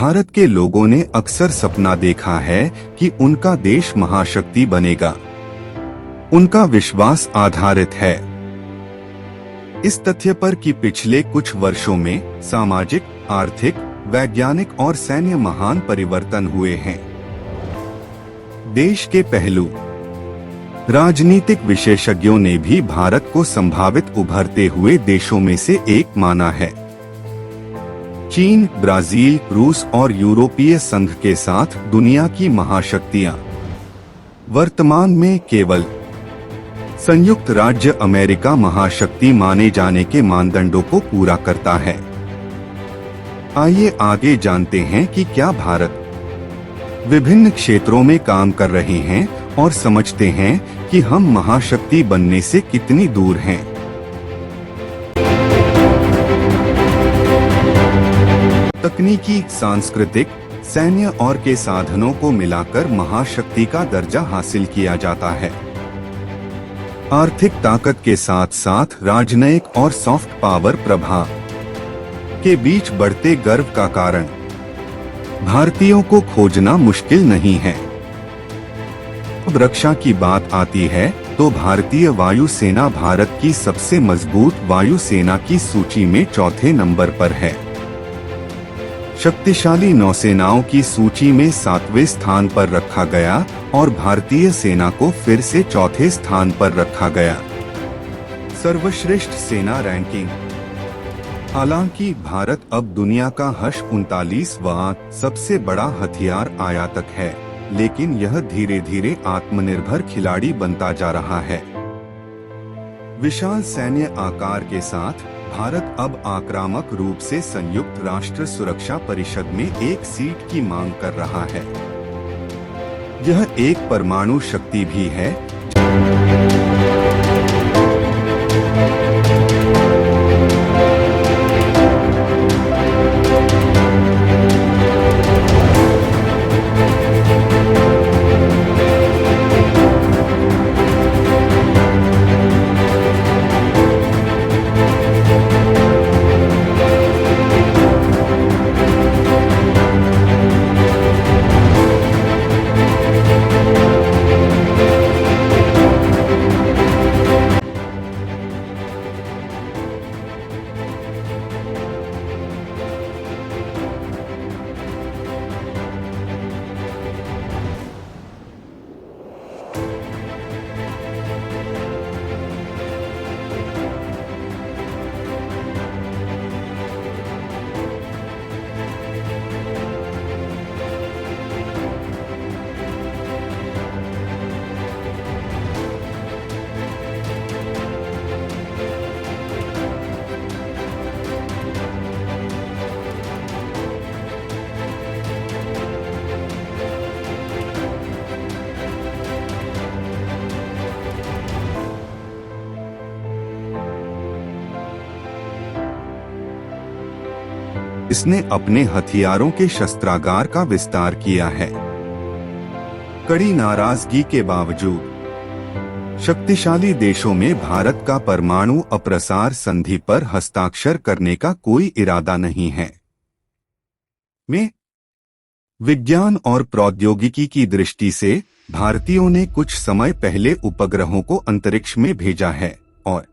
भारत के लोगों ने अक्सर सपना देखा है कि उनका देश महाशक्ति बनेगा। उनका विश्वास आधारित है इस तथ्य पर कि पिछले कुछ वर्षों में सामाजिक, आर्थिक, वैज्ञानिक और सैन्य महान परिवर्तन हुए हैं। देश के पहलू। राजनीतिक विशेषज्ञों ने भी भारत को संभावित उभरते हुए देशों में से एक माना है। चीन, ब्राजील, रूस और यूरोपीय संघ के साथ दुनिया की महाशक्तियां वर्तमान में केवल संयुक्त राज्य अमेरिका महाशक्ति माने जाने के मानदंडों को पूरा करता है। आइए आगे जानते हैं कि क्या भारत विभिन्न क्षेत्रों में काम कर रहे हैं और समझते हैं कि हम महाशक्ति बनने से कितनी दूर हैं। तकनीकी, सांस्कृतिक, सैन्य और के साधनों को मिलाकर महाशक्ति का दर्जा हासिल किया जाता है। आर्थिक ताकत के साथ साथ राजनयिक और सॉफ्ट पावर प्रभाव के बीच बढ़ते गर्व का कारण भारतीयों को खोजना मुश्किल नहीं है। अब रक्षा की बात आती है तो भारतीय वायुसेना भारत की सबसे मजबूत वायुसेना की सूची में चौथे नंबर पर है। शक्तिशाली नौसेनाओं की सूची में 7वें स्थान पर रखा गया और भारतीय सेना को फिर से चौथे स्थान पर रखा गया। सर्वश्रेष्ठ सेना रैंकिंग। हालांकि भारत अब दुनिया का 39वां सबसे बड़ा हथियार आयातक है, लेकिन यह धीरे धीरे आत्मनिर्भर खिलाड़ी बनता जा रहा है। विशाल सैन्य आकार के साथ भारत अब आक्रामक रूप से संयुक्त राष्ट्र सुरक्षा परिषद में एक सीट की मांग कर रहा है। यह एक परमाणु शक्ति भी है। इसने अपने हथियारों के शस्त्रागार का विस्तार किया है। कड़ी नाराजगी के बावजूद शक्तिशाली देशों में भारत का परमाणु अप्रसार संधि पर हस्ताक्षर करने का कोई इरादा नहीं है। विज्ञान और प्रौद्योगिकी की दृष्टि से भारतीयों ने कुछ समय पहले उपग्रहों को अंतरिक्ष में भेजा है और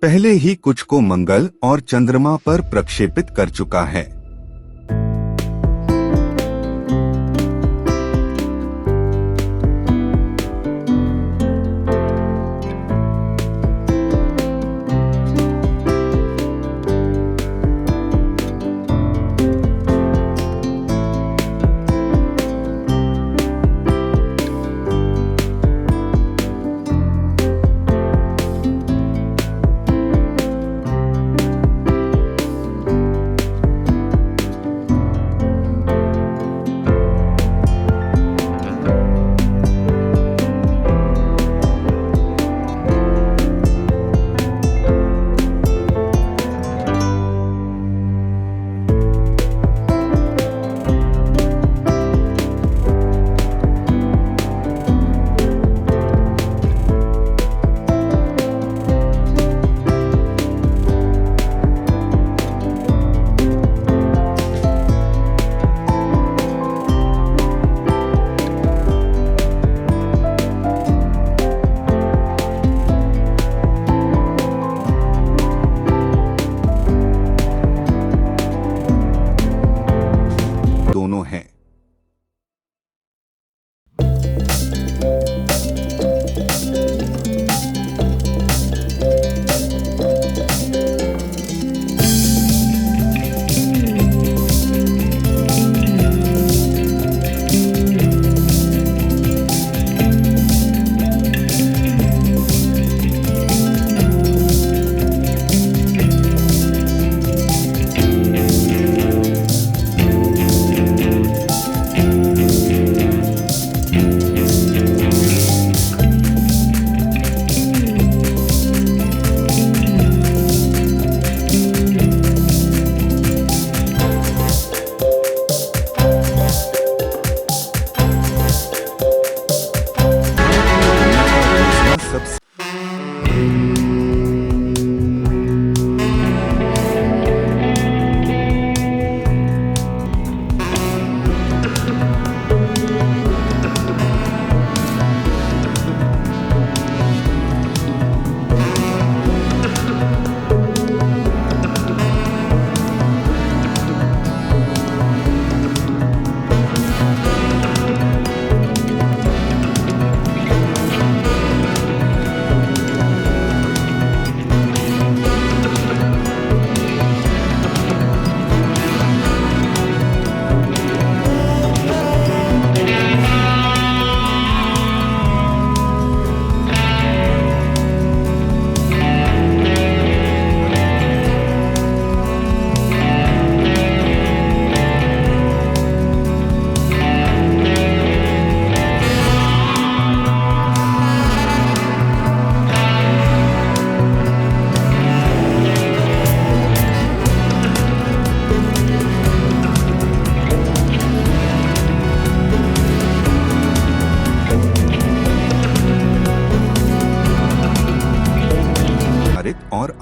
पहले ही कुछ को मंगल और चंद्रमा पर प्रक्षेपित कर चुका है।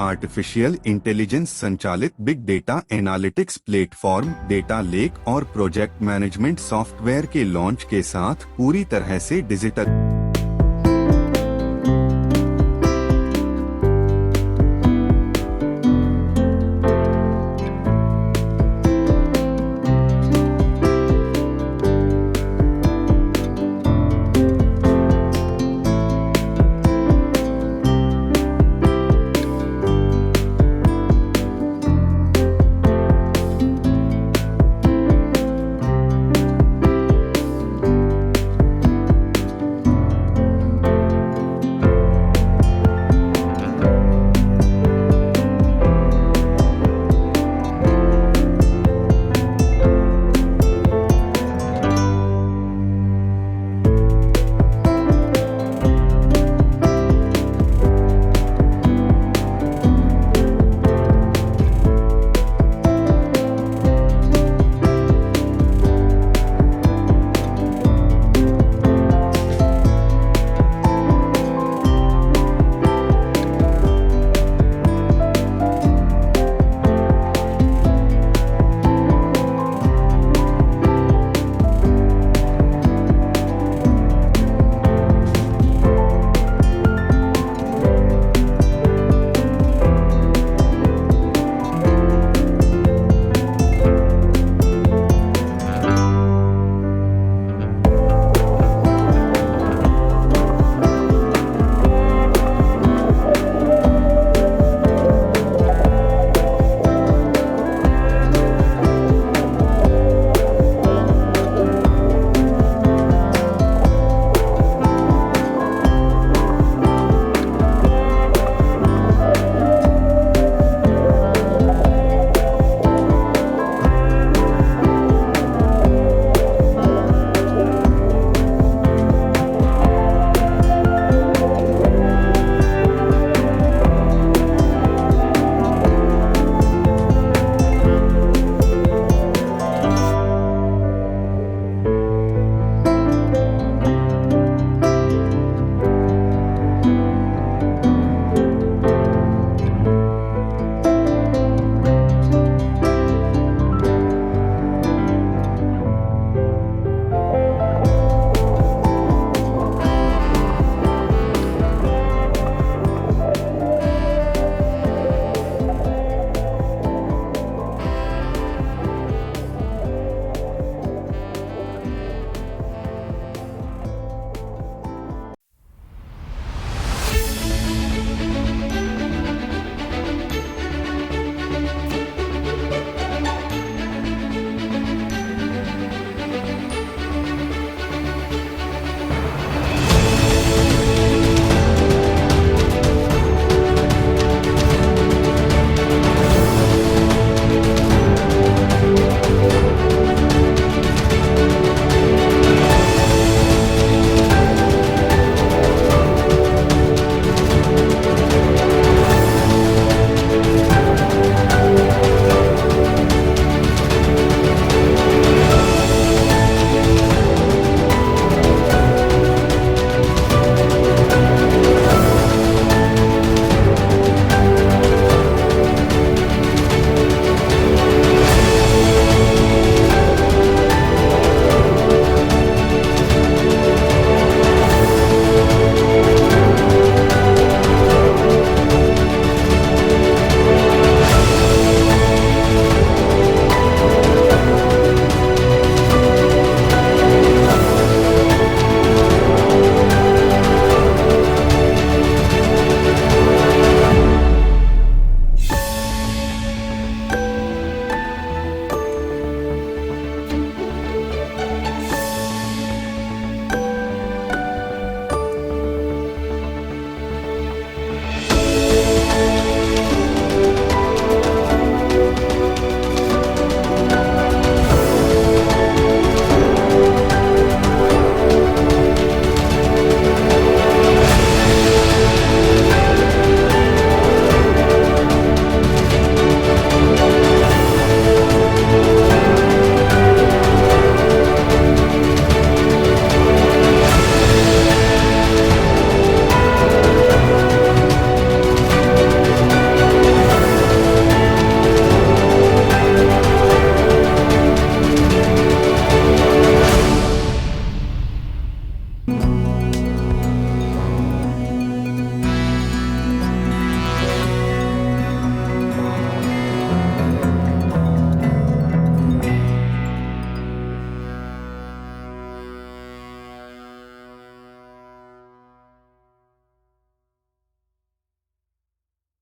आर्टिफिशियल इंटेलिजेंस संचालित big data analytics platform, data lake और प्रोजेक्ट मैनेजमेंट सॉफ्टवेयर के लॉन्च के साथ पूरी तरह से डिजिटल